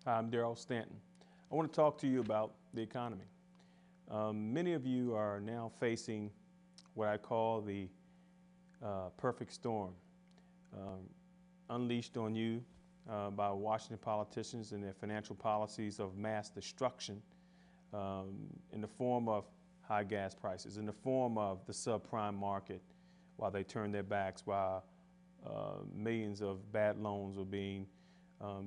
Hi, I'm Darryl Stanton. I want to talk to you about the economy. Many of you are now facing what I call the perfect storm, um, unleashed on you by Washington politicians and their financial policies of mass destruction in the form of high gas prices, in the form of the subprime market, while they turn their backs, while millions of bad loans are being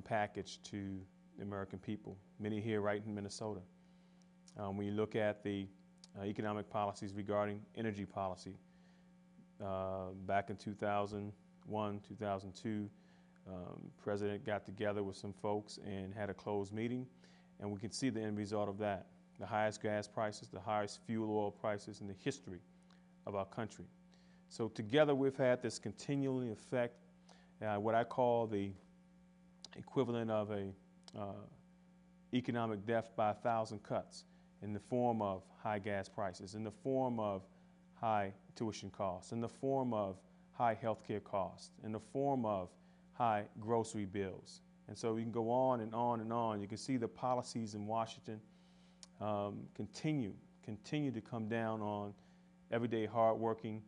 packaged to the American people, many here right in Minnesota. When you look at the economic policies regarding energy policy, back in 2001, 2002, President got together with some folks and had a closed meeting, and we can see the end result of that. The highest gas prices, the highest fuel oil prices in the history of our country. So together we've had this continuing effect, what I call the equivalent of a economic death by 1,000 cuts in the form of high gas prices, in the form of high tuition costs, in the form of high healthcare costs, in the form of high grocery bills. And so we can go on and on and on. You can see the policies in Washington continue to come down on everyday hardworking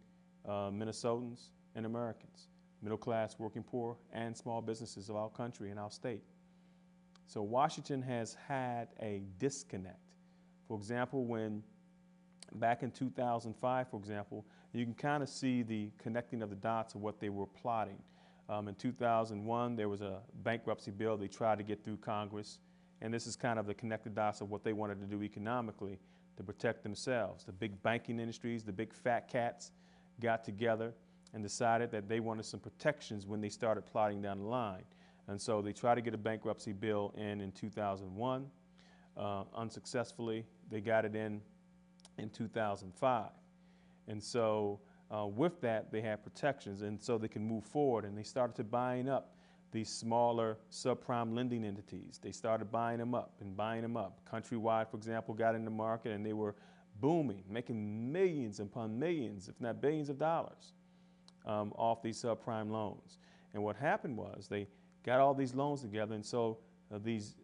Minnesotans and Americans, middle class, working poor, and small businesses of our country and our state. So Washington has had a disconnect. For example, when back in 2005, for example, you can kind of see the connecting of the dots of what they were plotting. In 2001, there was a bankruptcy bill they tried to get through Congress, and this is kind of the connected dots of what they wanted to do economically to protect themselves. The big banking industries, the big fat cats got together and decided that they wanted some protections when they started plotting down the line. And so they tried to get a bankruptcy bill in 2001. Unsuccessfully, they got it in 2005. And so with that, they had protections, and so they can move forward. And they started to buying up these smaller subprime lending entities. They started buying them up and buying them up. Countrywide, for example, got in the market, and they were booming, making millions upon millions, if not billions of dollars off these subprime loans. And what happened was they got all these loans together, and so these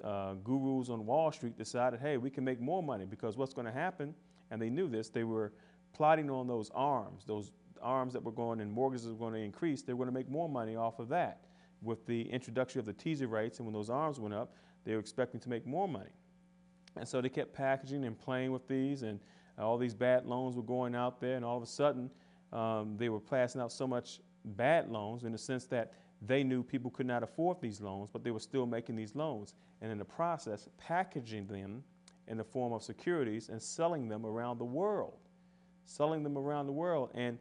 gurus on Wall Street decided, hey, we can make more money, because what's going to happen, and they knew this, they were plotting on those arms that were going, and mortgages were going to increase. They were going to make more money off of that with the introduction of the teaser rates, and when those arms went up, they were expecting to make more money. And so they kept packaging and playing with these, and all these bad loans were going out there, and all of a sudden they were passing out so much bad loans in the sense that they knew people could not afford these loans, but they were still making these loans, and in the process packaging them in the form of securities and selling them around the world. And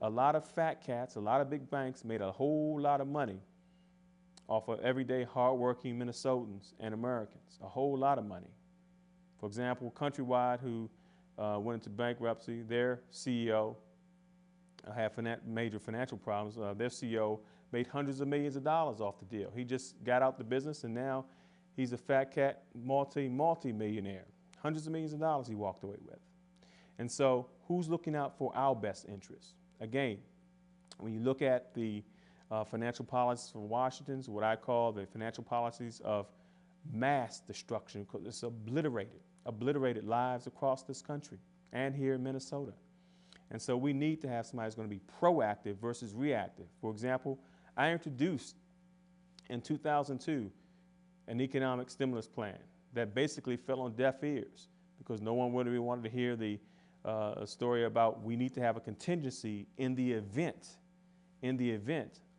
a lot of fat cats, a lot of big banks made a whole lot of money off of everyday hardworking Minnesotans and Americans, a whole lot of money. For example, Countrywide, who went into bankruptcy, their CEO had major financial problems. Their CEO made hundreds of millions of dollars off the deal. He just got out the business, and now he's a fat cat multi-millionaire. Hundreds of millions of dollars he walked away with. And so who's looking out for our best interests? Again, when you look at the financial policies from Washington, what I call the financial policies of mass destruction, because it's obliterated lives across this country and here in Minnesota. And so we need to have somebody who's going to be proactive versus reactive. For example, I introduced in 2002 an economic stimulus plan that basically fell on deaf ears, because no one really wanted to hear the story about we need to have a contingency in the event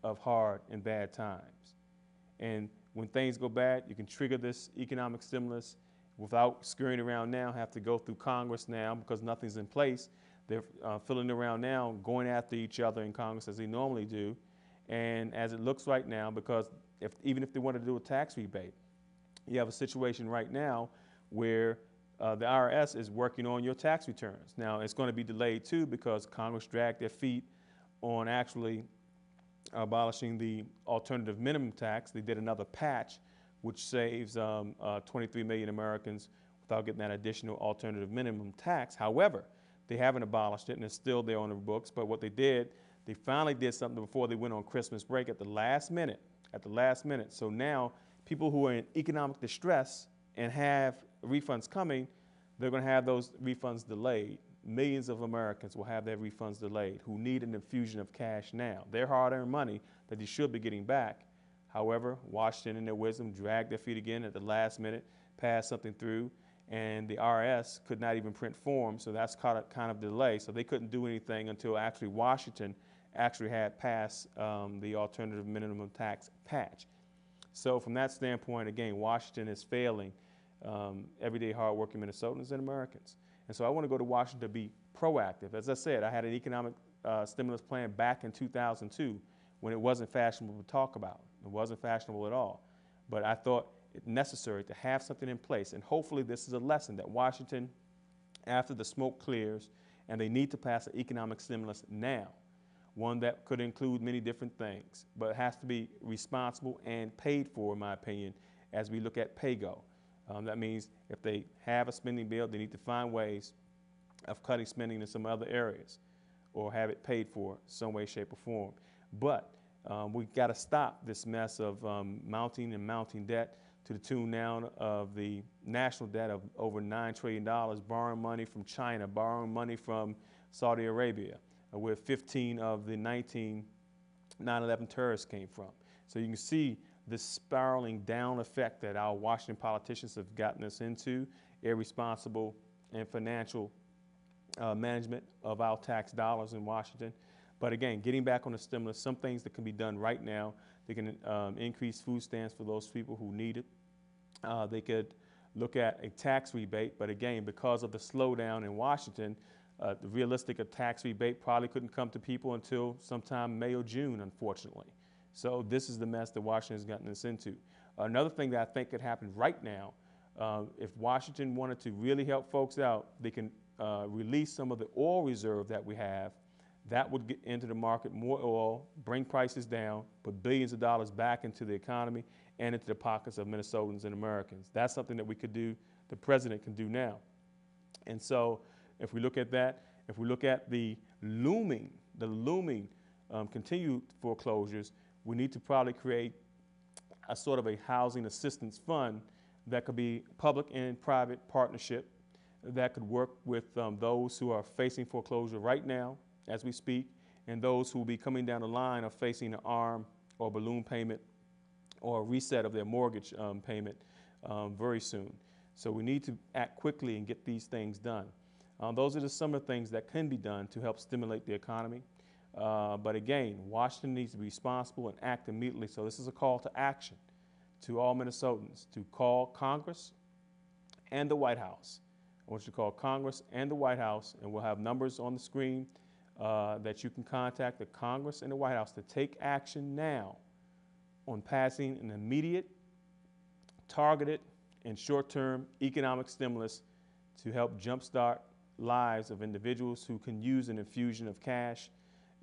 of hard and bad times. And when things go bad, you can trigger this economic stimulus without scurrying around now, have to go through Congress now because nothing's in place. They're fiddling around now, going after each other in Congress as they normally do. And as it looks right now, because even if they want to do a tax rebate, you have a situation right now where the IRS is working on your tax returns. Now, it's going to be delayed too, because Congress dragged their feet on actually abolishing the alternative minimum tax. They did another patch, which saves 23 million Americans without getting that additional alternative minimum tax. However, they haven't abolished it, and it's still there on the books. But what they did, they finally did something before they went on Christmas break at the last minute. So now people who are in economic distress and have refunds coming, they're going to have those refunds delayed. Millions of Americans will have their refunds delayed who need an infusion of cash now. Their hard-earned money that they should be getting back. However, Washington, in their wisdom, dragged their feet again at the last minute, passed something through, and the IRS could not even print forms, so that's kind of delay. So they couldn't do anything until actually Washington actually had passed the alternative minimum tax patch. So from that standpoint, again, Washington is failing everyday hardworking Minnesotans and Americans. And so I want to go to Washington to be proactive. As I said, I had an economic stimulus plan back in 2002 when it wasn't fashionable to talk about. It wasn't fashionable at all. But I thought it necessary to have something in place. And hopefully this is a lesson that Washington, after the smoke clears, and they need to pass an economic stimulus now, one that could include many different things, but it has to be responsible and paid for, in my opinion, as we look at pay-go. That means if they have a spending bill, they need to find ways of cutting spending in some other areas or have it paid for some way, shape, or form. But we've got to stop this mess of mounting debt to the tune now of the national debt of over $9 trillion, borrowing money from China, borrowing money from Saudi Arabia, where 15 of the 19 9/11 terrorists came from. So you can see this spiraling down effect that our Washington politicians have gotten us into, irresponsible and financial management of our tax dollars in Washington. But again, getting back on the stimulus, some things that can be done right now. They can increase food stamps for those people who need it. They could look at a tax rebate, but again, because of the slowdown in Washington, the realistic tax rebate probably couldn't come to people until sometime May or June, unfortunately. So this is the mess that Washington has gotten us into. Another thing that I think could happen right now, if Washington wanted to really help folks out, they can release some of the oil reserve that we have. That would get into the market more oil, bring prices down, put billions of dollars back into the economy and into the pockets of Minnesotans and Americans. That's something that we could do, the president can do now. And so if we look at that, if we look at the looming continued foreclosures, we need to probably create a sort of a housing assistance fund that could be public and private partnership that could work with those who are facing foreclosure right now as we speak, and those who will be coming down the line of facing an ARM or balloon payment or a reset of their mortgage payment very soon. So we need to act quickly and get these things done. Those are some of the things that can be done to help stimulate the economy. But again, Washington needs to be responsible and act immediately. So this is a call to action to all Minnesotans to call Congress and the White House. I want you to call Congress and the White House, and we'll have numbers on the screen that you can contact the Congress and the White House to take action now on passing an immediate, targeted, and short-term economic stimulus to help jumpstart lives of individuals who can use an infusion of cash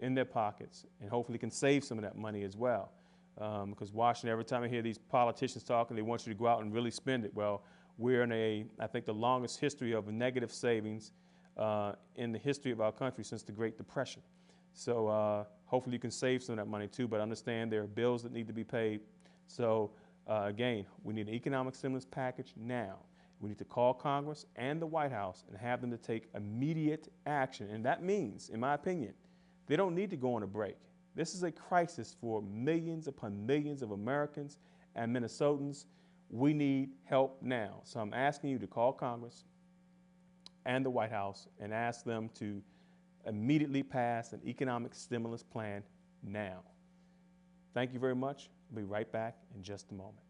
in their pockets and hopefully can save some of that money as well. Because Washington, every time I hear these politicians talking, they want you to go out and really spend it. Well, we're in I think the longest history of negative savings in the history of our country since the Great Depression. So hopefully you can save some of that money too, but understand there are bills that need to be paid. So again, we need an economic stimulus package now. We need to call Congress and the White House and have them to take immediate action. And that means, in my opinion, they don't need to go on a break. This is a crisis for millions upon millions of Americans and Minnesotans. We need help now. So I'm asking you to call Congress and the White House and ask them to immediately pass an economic stimulus plan now. Thank you very much. I'll be right back in just a moment.